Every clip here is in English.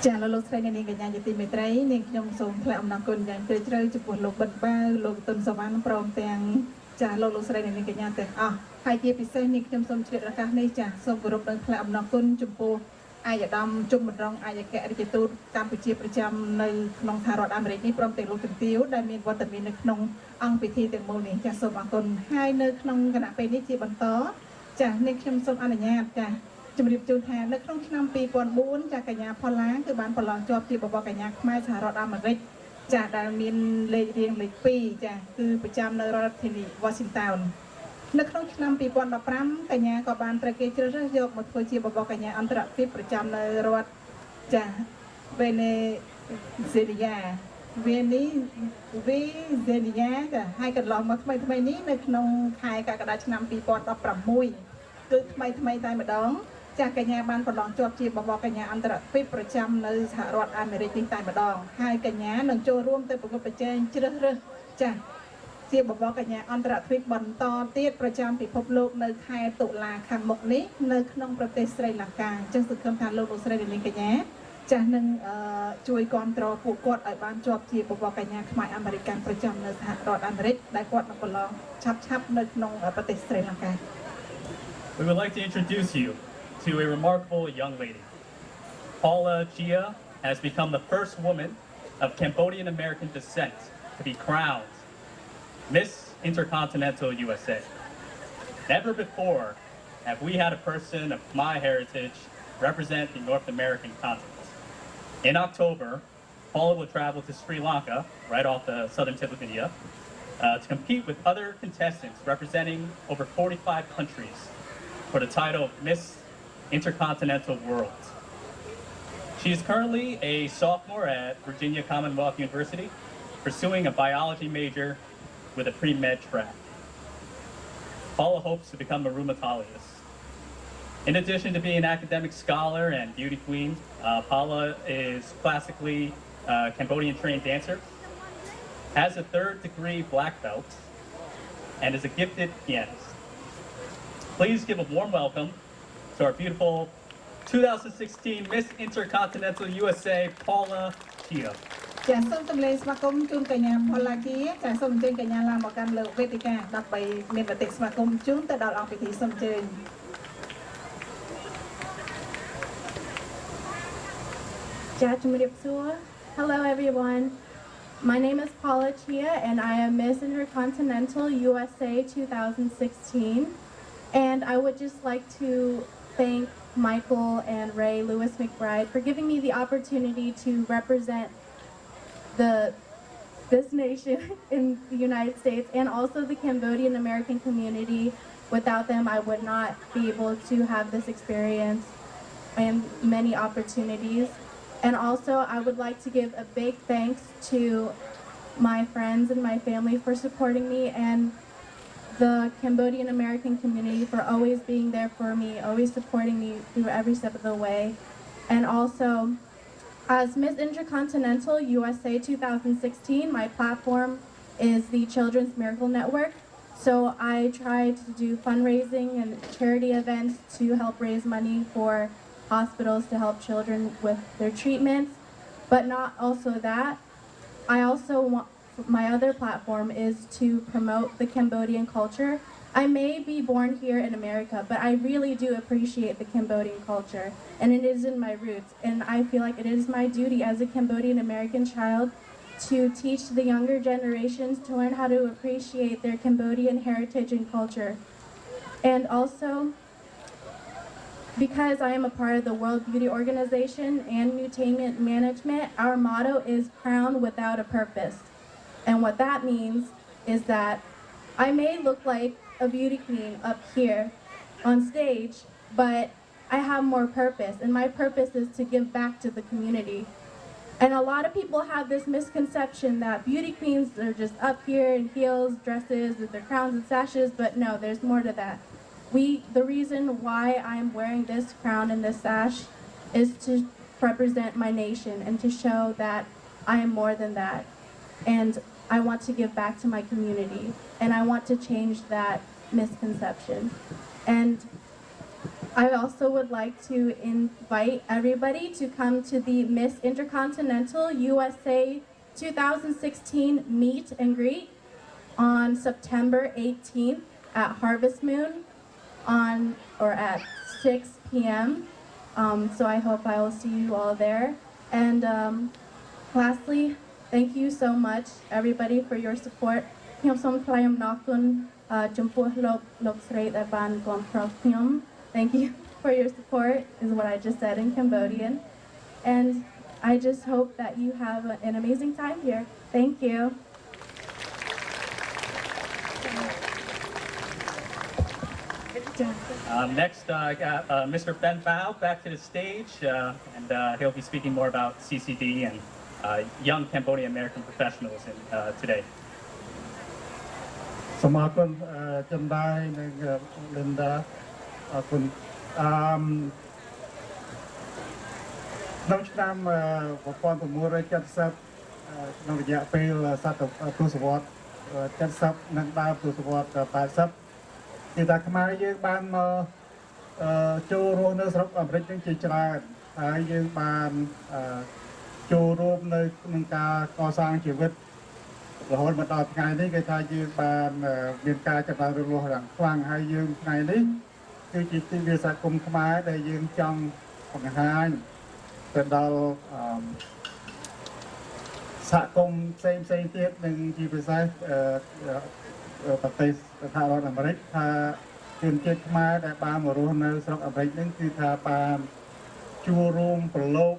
ចាលោកលោកស្រីនាងកញ្ញាជាទីមេត្រីនាងខ្ញុំសូមថ្លែងអំណរគុណយ៉ាងជ្រាលជ្រៅចំពោះលោកបិទបាវលោកទុនសវណ្ណព្រមទាំងចាលោកលោកស្រីនាងកញ្ញាទាំងអស់ហើយជាពិសេសនាងខ្ញុំសូមជ្រាបឱកាសនេះចាសូមគោរពនិងថ្លែងអំណរគុណចំពោះអាយដាមជុំបណ្ដងអាយអគ្គរដ្ឋទូតកម្ពុជាប្រចាំនៅក្នុងសហរដ្ឋអាមេរិកនេះព្រមទាំងលោកជំទាវដែលមានវត្តមាននៅក្នុងអង្គពិធីទាំងមូលនេះចាសូមអរគុណហើយនៅក្នុងគណៈពេលនេះជាបន្តចានាងខ្ញុំសូមអនុញ្ញាតចាជំរាបជូនថានៅក្នុងឆ្នាំ2004ចាកញ្ញាផល្លាគឺបានប្រឡងជាប់ជាបបកញ្ញាខ្មែរសហរដ្ឋអាមេរិកចាដែលមានលេខរៀងលេខ2ចាគឺប្រចាំនៅរដ្ឋធានី Washington នៅក្នុងឆ្នាំ2015កញ្ញាក៏បានត្រូវគេជ្រើសរើសយកមកធ្វើជាបបកញ្ញាអន្តរជាតិប្រចាំនៅរដ្ឋចាវេណេស៊េឡាវេនីសេនីយ៉ាចាហើយកន្លងមកថ្មីនេះនៅក្នុងខែកក្កដាឆ្នាំ2016គឺថ្មីតែម្ដងចាកញ្ញាបានប្រឡងជាប់ជាបបកញ្ញាអន្តរជាតិប្រចាំនៅសហរដ្ឋអាមេរិកនេះតែម្ដងហើយកញ្ញានឹងចូលរួមទៅប្រកួតប្រជែងជ្រើសរើសចាជាបបកញ្ញាអន្តរជាតិបន្តទៀតប្រចាំពិភពលោកនៅខែតុលាខាងមុខនេះនៅក្នុងប្រទេសស្រីលង្កាអញ្ចឹងសង្ឃឹមថាលោកលោកស្រីនាងកញ្ញាចាស់នឹងជួយគ្រប់គ្រងពួកគាត់ឲ្យបានជាប់ជាបបកញ្ញាខ្មែរអាមេរិកប្រចាំនៅសហរដ្ឋអាមេរិកដែលគាត់នឹងប្រឡងឆាប់នៅក្នុងប្រទេសស្រីលង្កា We would like to introduce you to a remarkable young lady. Paula Chia has become the first woman of Cambodian American descent to be crowned Miss Intercontinental USA. Never before have we had a person of my heritage represent the North American continent. In October, Paula will travel to Sri Lanka, right off the southern tip of India, to compete with other contestants representing over 45 countries for the title of Miss Intercontinental World. She is currently a sophomore at Virginia Commonwealth University, pursuing a biology major with a pre-med track. Paula hopes to become a rheumatologist. In addition to being an academic scholar and beauty queen, Paula is classically a Cambodian trained dancer, has a third-degree black belt, and is a gifted pianist. Please give a warm welcome to our beautiful 2016 Miss Intercontinental USA, Paula Chia. ចាសូមសម្លេងស្វាគមន៍ជូនកញ្ញាផល្លាគីចាសូមអញ្ជើញកញ្ញាឡើងមកកាន់លើវេទិកាដើម្បីមានប្រតិស្វាគមន៍ជូនទៅដល់អង្គពិធីសូមអញ្ជើញ Hello everyone. My name is Paula Chia and I am Miss Intercontinental USA 2016. And I would just like to thank Michael and Ray Lewis McBride for giving me the opportunity to represent this nation in the United States and also the Cambodian American community. Without them, I would not be able to have this experience and many opportunities. And also, I would like to give a big thanks to my friends and my family for supporting me and the Cambodian American community for always being there for me, always supporting me through every step of the way. And also, as Miss Intercontinental USA 2016, my platform is the Children's Miracle Network. So I try to do fundraising and charity events to help raise money for hospitals to help children with their treatments. But not also that, I also want, my other platform is to promote the Cambodian culture. I may be born here in America, but I really do appreciate the Cambodian culture, and it is in my roots. And I feel like it is my duty as a Cambodian American child to teach the younger generations to learn how to appreciate their Cambodian heritage and culture. And also, because I am a part of the World Beauty Organization and Entertainment Management, our motto is crown without a purpose. And what that means is that I may look like a beauty queen up here on stage, but I have more purpose, and my purpose is to give back to the community. And a lot of people have this misconception that beauty queens are just up here in heels, dresses, with their crowns and sashes, but no, there's more to that. The reason why I'm wearing this crown and this sash is to represent my nation and to show that I am more than that. And I want to give back to my community, and I want to change that misconception. And I also would like to invite everybody to come to the Miss Intercontinental USA 2016 meet and greet on September 18th at Harvest Moon at 6 p.m. So I hope I will see you all there. And lastly, thank you so much, everybody, for your support. ខ្ញុំសូមថ្លែងអំណរគុណចំពោះលោកស្រីដែលបានគាំទ្រខ្ញុំ Thank you for your support, is what I just said in Cambodian. And I just hope that you have an amazing time here. Thank you. Next, I got Mr. Ben Bao back to the stage, and he'll be speaking more about CCD and young Cambodian American professionals today. សូមអរគុណចំដាយនិងលិនដាអរគុណក្នុងឆ្នាំ1970ក្នុងរយៈពេលសតវត្ស70និងដើមទសវត្ស80គឺថាខ្មែរយើងបានមកចូលរួមនៅស្រុកអាមេរិកនឹងជាច្រើនហើយយើងបានចូលរួមនៅក្នុងការកសាងជីវិតរហូតមកដល់ថ្ងៃនេះគេថាយើងបានមានការចាប់បានរលស់យ៉ាងខ្លាំងហើយយើងថ្ងៃនេះគឺជាទិវាសហគមន៍ខ្មែរដែលយើងចង់បង្ហាញទៅដល់សហគមន៍ផ្សេងទៀតនិងជាពិសេសប្រទេសសហរដ្ឋអាមេរិកថាជនជាតិខ្មែរដែលបានមករស់នៅស្រុកអាមេរិកនឹងគឺថាបានជួបរួមប្រឡូក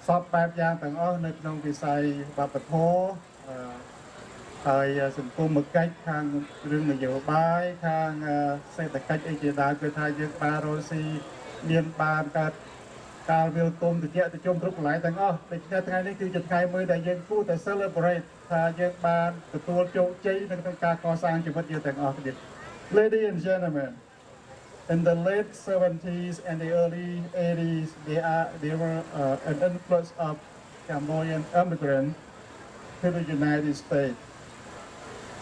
សពបែបយ៉ាងទាំងអស់នៅក្នុងវិស័យវប្បធម៌ហើយសង្គមកិច្ចខាងរឿងនយោបាយខាងសេដ្ឋកិច្ចអីជាដើមគឺថាយើងបានរស់ស៊ីមានបានកើតការវិលគុំតិចទៅជុំគ្រប់កន្លែងទាំងអស់ដូច្នេះថ្ងៃនេះគឺជាថ្ងៃមួយដែលយើងគួរតែ celebrate ថាយើងបានទទួលជោគជ័យនៅក្នុងការកសាងជីវិតយើងទាំងអស់គ្នា Ladies and gentlemen, in the late 70s and the early 80s, they were an influx of Cambodian immigrants to the United States.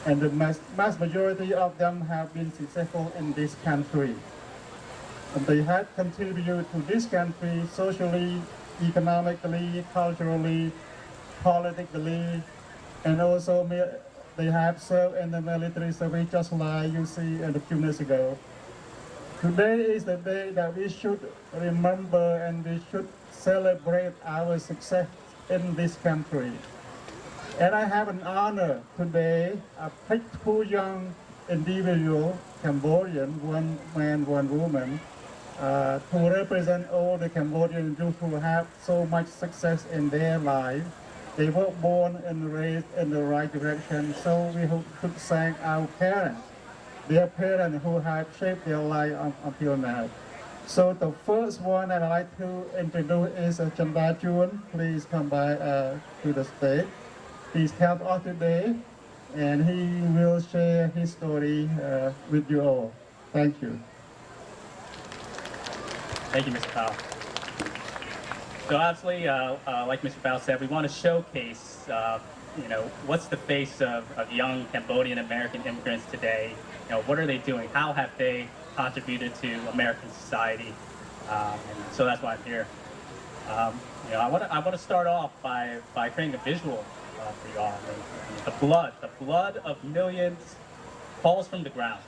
And the mass majority of them have been successful in this country. And they have contributed to this country socially, economically, culturally, politically, and also they have served in the military service just like you see a few minutes ago. Today is the day that we should remember and we should celebrate our success in this country. And I have an honor today. I picked two young individuals, Cambodian, one man, one woman, to represent all the Cambodian youth who have so much success in their life. They were born and raised in the right direction, so we should thank our parents, their parents who have shaped their life until now. So the first one that I'd like to introduce is Chanda Chun. Please come by to the stage. He's helped us today, and he will share his story with you all. Thank you. Thank you, Mr. Bao. So obviously, like Mr. Bao said, we want to showcase, what's the face of young Cambodian American immigrants today? What are they doing? How have they contributed to American society? And so that's why I'm here. I want to start off by creating a visual for y'all. The blood of millions falls from the ground.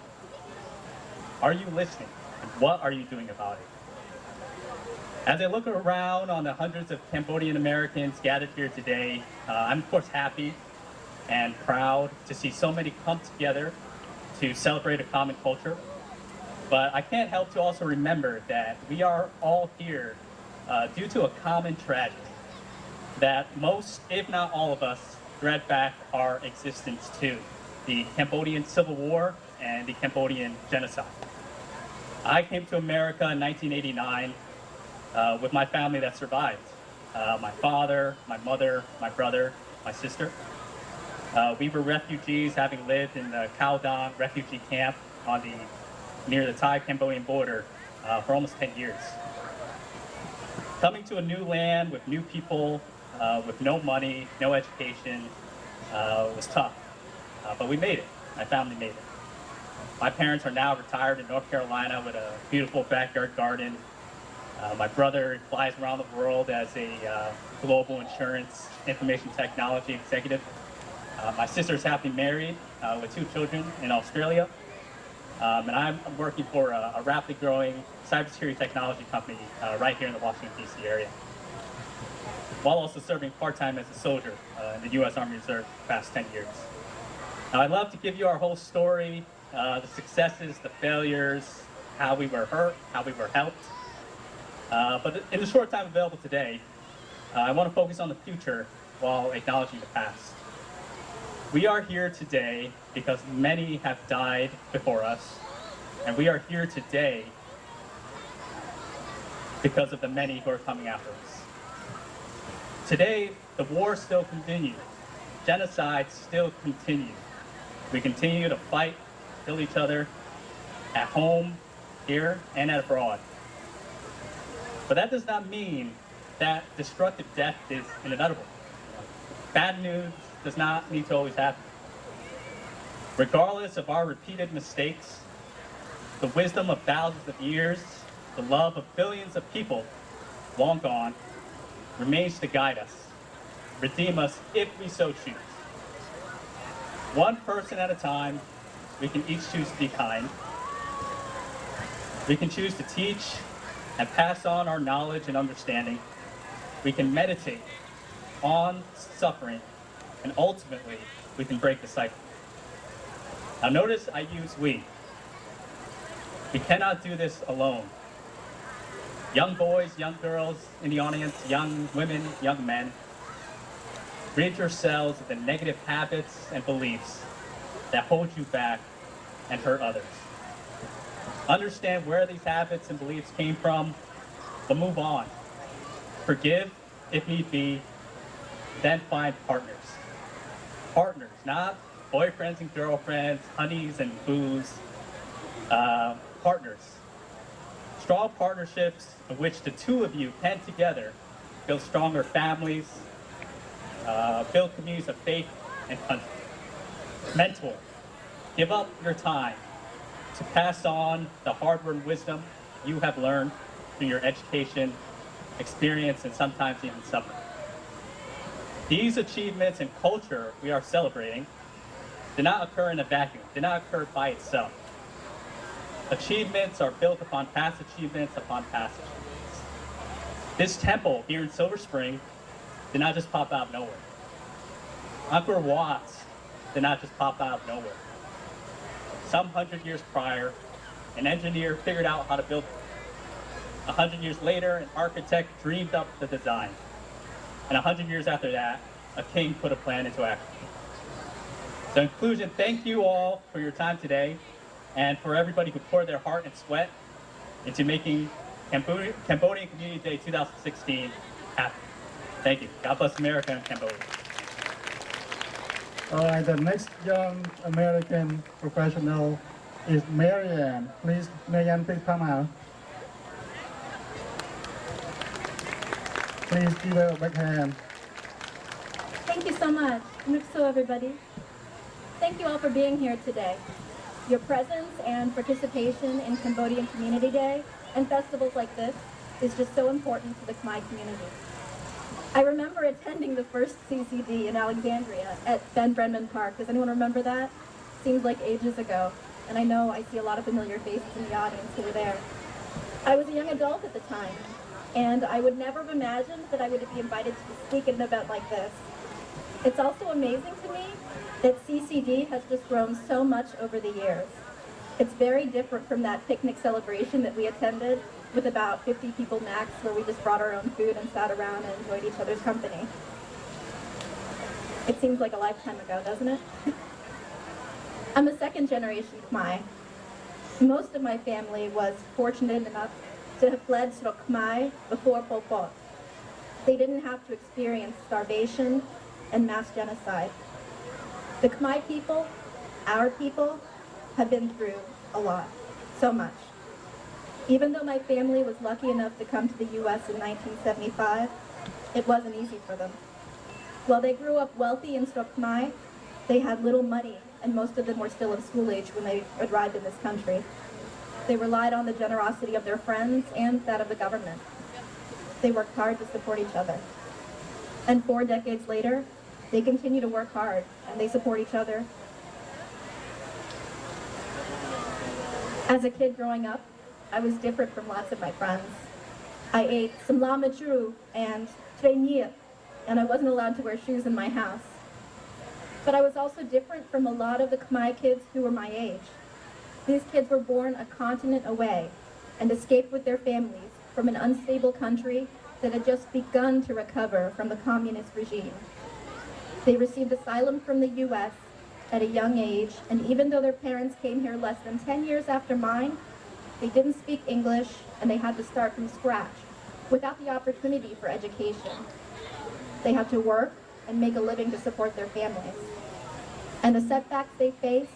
Are you listening? And what are you doing about it? As I look around on the hundreds of Cambodian Americans gathered here today, I'm of course happy and proud to see so many come together to celebrate a common culture. But I can't help to also remember that we are all here due to a common tragedy that most, if not all of us, dread back our existence to: the Cambodian Civil War and the Cambodian Genocide. I came to America in 1989 with my family that survived. My father, my mother, my brother, my sister. We were refugees, having lived in the Khao Dang refugee camp near the Thai-Cambodian border for almost 10 years. Coming to a new land with new people, with no money, no education, was tough. But we made it. My family made it. My parents are now retired in North Carolina with a beautiful backyard garden. My brother flies around the world as a global insurance information technology executive. My sister's happily married with 2 children in Australia. And I'm working for a rapidly growing cybersecurity technology company right here in the Washington, D.C. area, while also serving part-time as a soldier in the U.S. Army Reserve for the past 10 years. Now, I'd love to give you our whole story, the successes, the failures, how we were hurt, how we were helped. But in the short time available today, I want to focus on the future while acknowledging the past. We are here today because many have died before us, and we are here today because of the many who are coming after us. Today, the war still continues. Genocide still continues. We continue to fight, kill each other at home, here, and abroad. But that does not mean that destructive death is inevitable. Bad news does not need to always happen. Regardless of our repeated mistakes, the wisdom of thousands of years, the love of billions of people long gone, remains to guide us, redeem us if we so choose. One person at a time, we can each choose to be kind. We can choose to teach and pass on our knowledge and understanding. We can meditate on suffering, and ultimately, we can break the cycle. Now notice I use we. We cannot do this alone. Young boys, young girls in the audience, young women, young men, rid yourselves of the negative habits and beliefs that hold you back and hurt others. Understand where these habits and beliefs came from, but move on. Forgive if need be, then find partners. Partners, not boyfriends and girlfriends, honeys and booze. Partners. Strong partnerships in which the two of you can together build stronger families, build communities of faith and country. Mentor. Give up your time to pass on the hard-earned wisdom you have learned through your education, experience, and sometimes even suffering. These achievements and culture we are celebrating did not occur in a vacuum, did not occur by itself. Achievements are built upon past achievements upon past achievements. This temple here in Silver Spring did not just pop out of nowhere. Angkor Wat did not just pop out of nowhere. Some 100 years prior, an engineer figured out how to build it. 100 years later, an architect dreamed up the design. And 100 years after that, a king put a plan into action. So in conclusion, thank you all for your time today, and for everybody who poured their heart and sweat into making Cambodian Community Day 2016 happen. Thank you. God bless America and Cambodia. All right, the next young American professional is Marianne. Please, Marianne, please come out. Please give her a big hand. Thank you so much. Mukso, everybody. Thank you all for being here today. Your presence and participation in Cambodian Community Day and festivals like this is just so important to the Khmer community. I remember attending the first CCD in Alexandria at Ben Brenman Park. Does anyone remember that? Seems like ages ago. And I know I see a lot of familiar faces in the audience who were there. I was a young adult at the time, and I would never have imagined that I would be invited to speak at an event like this. It's also amazing to me that CCD has just grown so much over the years. It's very different from that picnic celebration that we attended with about 50 people max, where we just brought our own food and sat around and enjoyed each other's company. It seems like a lifetime ago, doesn't it? I'm a second generation Khmer. Most of my family was fortunate enough to have fled to Khmer before Pol Pot. They didn't have to experience starvation and mass genocide. The Khmer people, our people, have been through a lot, so much. Even though my family was lucky enough to come to the U.S. in 1975, it wasn't easy for them. While they grew up wealthy in Khmer, they had little money and most of them were still of school age when they arrived in this country. They relied on the generosity of their friends and that of the government. They worked hard to support each other. And 4 decades later, they continue to work hard and they support each other. As a kid growing up, I was different from lots of my friends. I ate samla machuru and trenier, and I wasn't allowed to wear shoes in my house. But I was also different from a lot of the Khmer kids who were my age. These kids were born a continent away and escaped with their families from an unstable country that had just begun to recover from the communist regime. They received asylum from the U.S. at a young age, and even though their parents came here less than 10 years after mine, they didn't speak English and they had to start from scratch without the opportunity for education. They had to work and make a living to support their families. And the setbacks they faced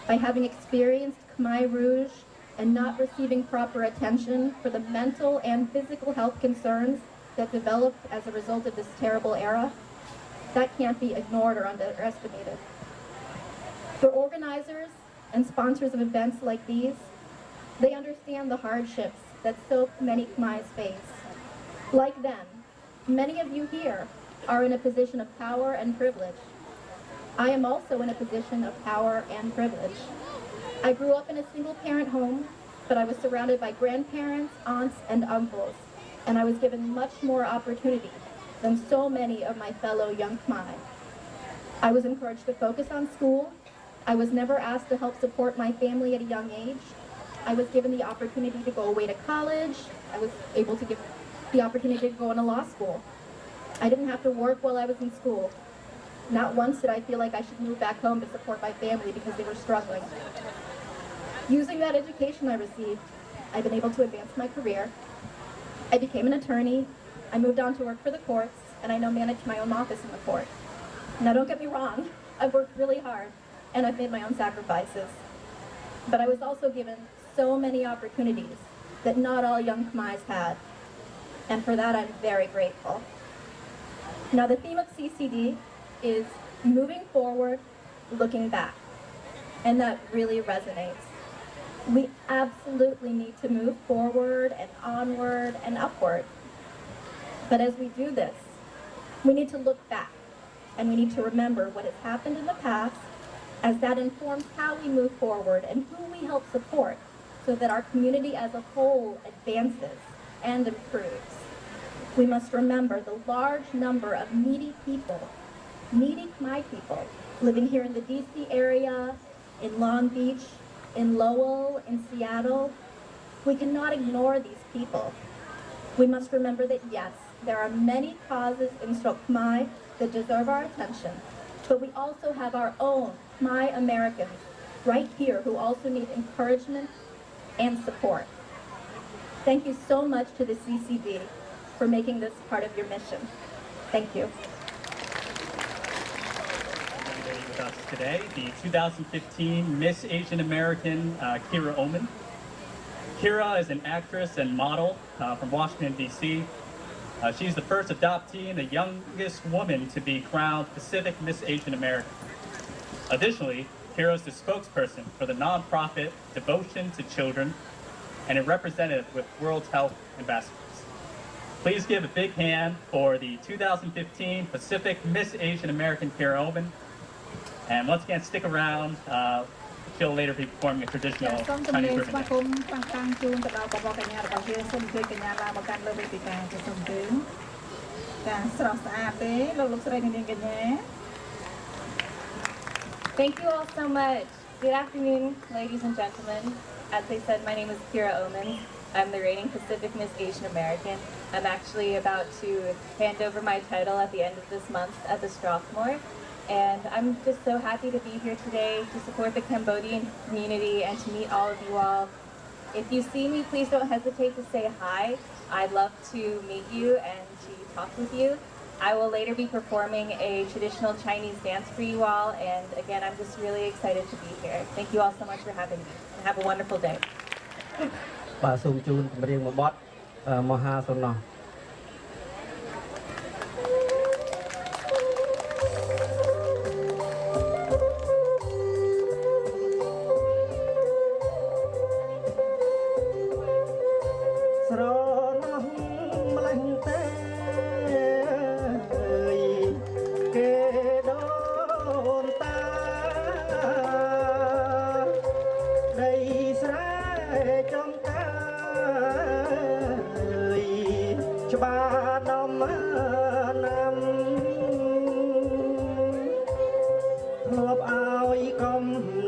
by having experienced Khmer Rouge and not receiving proper attention for the mental and physical health concerns that developed as a result of this terrible era, that can't be ignored or underestimated. For organizers and sponsors of events like these, they understand the hardships that so many Khmers face. Like them, many of you here are in a position of power and privilege. I am also in a position of power and privilege. I grew up in a single-parent home, but I was surrounded by grandparents, aunts, and uncles, and I was given much more opportunity than so many of my fellow young Khmer. I was encouraged to focus on school. I was never asked to help support my family at a young age. I was given the opportunity to go away to college. I was able to give the opportunity to go into law school. I didn't have to work while I was in school. Not once did I feel like I should move back home to support my family because they were struggling. Using that education I received, I've been able to advance my career. I became an attorney. I moved on to work for the courts, and I now manage my own office in the court. Now don't get me wrong, I've worked really hard, and I've made my own sacrifices. But I was also given so many opportunities that not all young Khmers had, and for that I'm very grateful. Now the theme of CCD is moving forward, looking back, and that really resonates. We absolutely need to move forward and onward and upward. But as we do this, we need to look back and we need to remember what has happened in the past, as that informs how we move forward and who we help support so that our community as a whole advances and improves. We must remember the large number of needy people, needy Khmer people, living here in the DC area, in Long Beach, in Lowell, in Seattle. We cannot ignore these people. We must remember that yes, there are many causes in Srok Khmer that deserve our attention, but we also have our own Khmer Americans right here who also need encouragement and support. Thank you so much to the CCD for making this part of your mission. Thank you. With us today, the 2015 Miss Asian American, Kira Oman. Kira is an actress and model from Washington, D.C. She's the first adoptee and the youngest woman to be crowned Pacific Miss Asian American. Additionally, Kira is the spokesperson for the nonprofit Devotion to Children and a representative with World Health Ambassadors. Please give a big hand for the 2015 Pacific Miss Asian American Kira Oman. And once again, stick around. She'll later be performing a traditional Chinese ribbon dance. ខាងខាងជូនទៅដល់បងប្អូនកញ្ញារបស់យើងសូមអញ្ជើញកញ្ញាឡើងមកកាន់លើវេទិកាជាសូមជើញចាស្រស់ស្អាតទេលោកស្រីនាងកញ្ញា Thank you all so much. Good afternoon, ladies and gentlemen. As they said, my name is Kira Oman. I'm the reigning Pacific Miss Asian American. I'm actually about to hand over my title at the end of this month at the Strathmore. And I'm just so happy to be here today to support the Cambodian community and to meet all of you all. If you see me, please don't hesitate to say hi. I'd love to meet you and to talk with you. I will later be performing a traditional Chinese dance for you all, and again, I'm just really excited to be here. Thank you all so much for having me, and have a wonderful day. បាទសូមជូនចម្រៀងមួយបទមហាសំណោះ Hãy subscribe cho kênh Ghiền Mì Gõ để không bỏ lỡ ណាំធ្លាប់ឲ្យកំ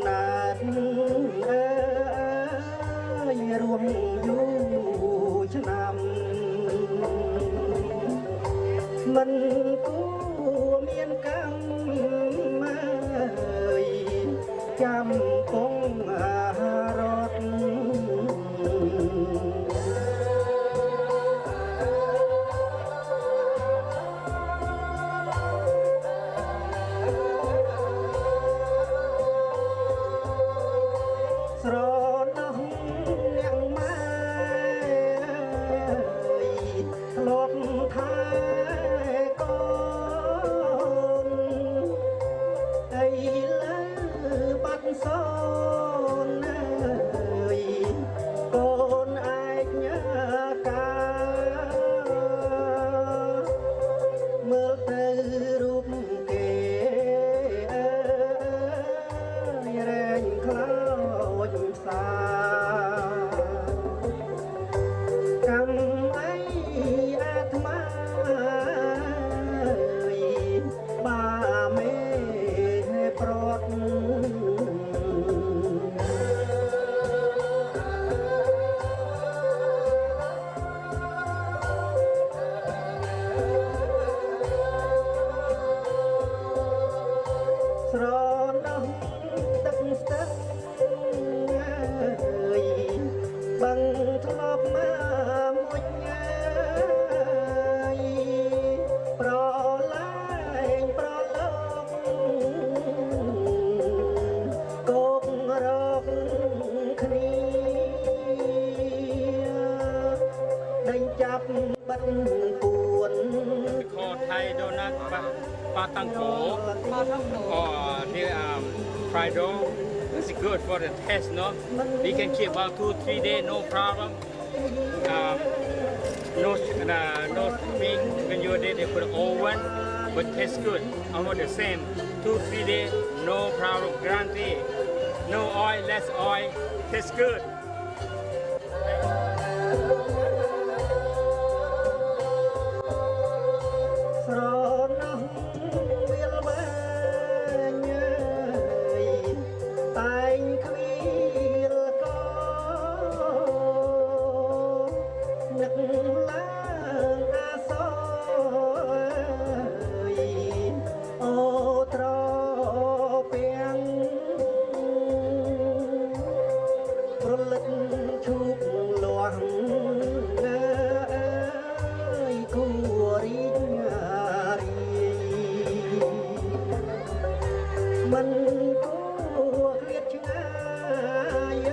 ណើតរួមយូរឆ្នាំមិនគួរមានកម្មចាំពងរត់ស្រណោះអ្នកម៉ែធ្លាប់ថែកូនអីលើបាត់សូនកូនឯកញើកាមើលទៅរូបគេរែងខ្លោចផ្សាកម្មអីអាត្មាបាមេប្រត់ស្រណោះទឹកស្ទឹងបឹងធ្លាប់មកមួយញ៉ាយប្រឡាញប្រឡងគករកគ្នាដេញចាប់បិទពួន called Thai donut patangko or the fried dough. It's good for the taste, no? We can keep about 2-3 days, no problem. No thing when you're there, they put oven, but tastes good. Almost the same. 2-3 days, no problem, guarantee. No oil, less oil, tastes good. ស្រណោះវាលវែងតែងគ្វីលកនឹកឡើងអាសយអូត្រពាំងប្រលឹកឈូកលាស់គួររីកមិនគួរឃ្លាតឆ្ងាយ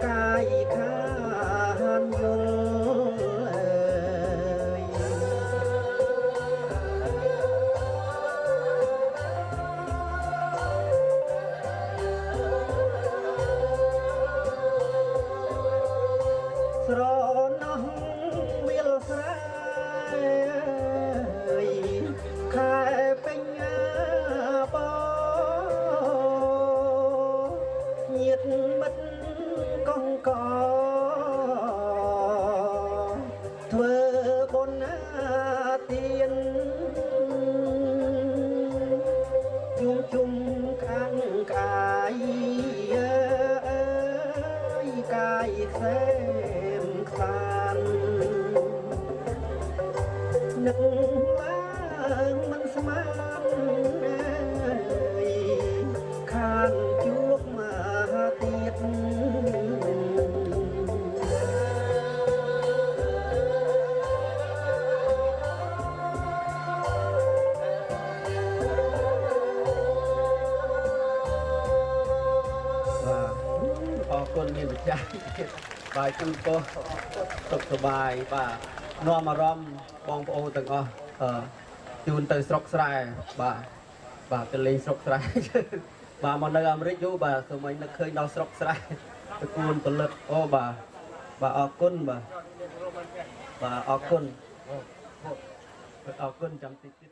កាយខានយល់ស្រណោះវាលស្រែខែពេញបញាតមិត្តកងកធ្វើបុណ្យទានជុំខាងកាយកាយខ្សែមខ្លាននឹកឡើងមិនស្មានខានជួបមកទៀត អរគុណមានប្រចាំទៀតបាទជូនពរសុខសប្បាយបាទនាំអារម្មណ៍បងប្អូនទាំងអស់ជូនទៅស្រុកស្រែបាទទៅលេងស្រុកស្រែបាទមកនៅអាមេរិកយូរបាទសូមឲ្យនឹកឃើញដល់ស្រុកស្រែទៅគួនផលិតអូបាទអរគុណបាទអរគុណចាំតិចទៀត